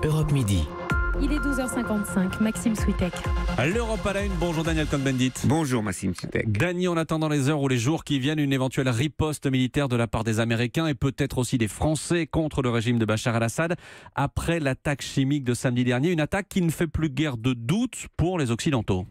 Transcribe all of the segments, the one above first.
Europe Midi. Il est 12h55, Maxime Switek. L'Europe à la une, bonjour Daniel Cohn-Bendit. Bonjour Maxime Switek. Dany, on attend dans les heures ou les jours qui viennent une éventuelle riposte militaire de la part des Américains et peut-être aussi des Français contre le régime de Bachar el-Assad après l'attaque chimique de samedi dernier. Une attaque qui ne fait plus guère de doute pour les Occidentaux.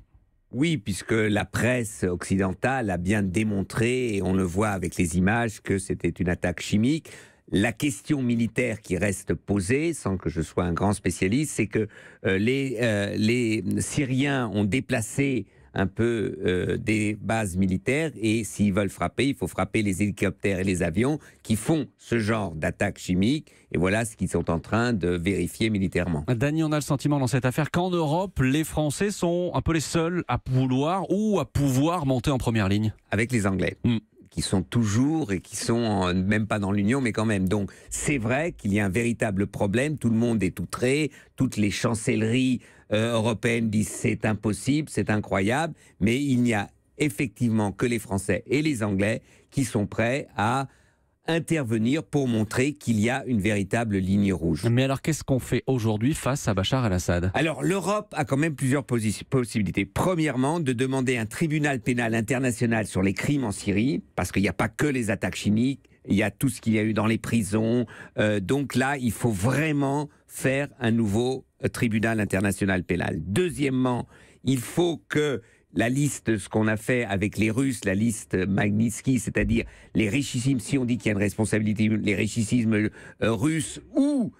Oui, puisque la presse occidentale a bien démontré, et on le voit avec les images, que c'était une attaque chimique. La question militaire qui reste posée, sans que je sois un grand spécialiste, c'est que les Syriens ont déplacé un peu des bases militaires et s'ils veulent frapper, il faut frapper les hélicoptères et les avions qui font ce genre d'attaque chimique. Et voilà ce qu'ils sont en train de vérifier militairement. Dany, on a le sentiment dans cette affaire qu'en Europe, les Français sont un peu les seuls à vouloir ou à pouvoir monter en première ligne. Avec les Anglais. Qui sont toujours et qui sont même pas dans l'Union, mais quand même. Donc, c'est vrai qu'il y a un véritable problème. Tout le monde est outré. Toutes les chancelleries européennes disent c'est impossible, c'est incroyable. Mais il n'y a effectivement que les Français et les Anglais qui sont prêts à intervenir pour montrer qu'il y a une véritable ligne rouge. Mais alors, qu'est-ce qu'on fait aujourd'hui face à Bachar el-Assad ? Alors, l'Europe a quand même plusieurs possibilités. Premièrement, de demander un tribunal pénal international sur les crimes en Syrie, parce qu'il n'y a pas que les attaques chimiques, il y a tout ce qu'il y a eu dans les prisons. Donc là, il faut vraiment faire un nouveau tribunal international pénal. Deuxièmement, il faut que la liste, ce qu'on a fait avec les Russes, la liste Magnitsky, c'est-à-dire les richissimes, si on dit qu'il y a une responsabilité, les richissismes russes ou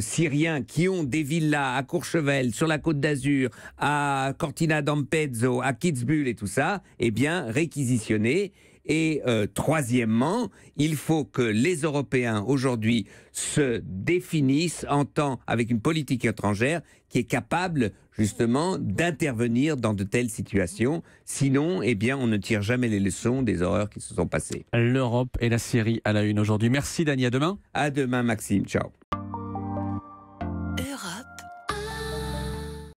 syriens qui ont des villas à Courchevel, sur la Côte d'Azur, à Cortina d'Ampezzo, à Kitzbühel et tout ça, eh bien réquisitionner. Et troisièmement, il faut que les Européens aujourd'hui se définissent avec une politique étrangère qui est capable justement d'intervenir dans de telles situations. Sinon, eh bien, on ne tire jamais les leçons des horreurs qui se sont passées. L'Europe et la Syrie à la une aujourd'hui. Merci Dany, à demain. À demain Maxime, ciao.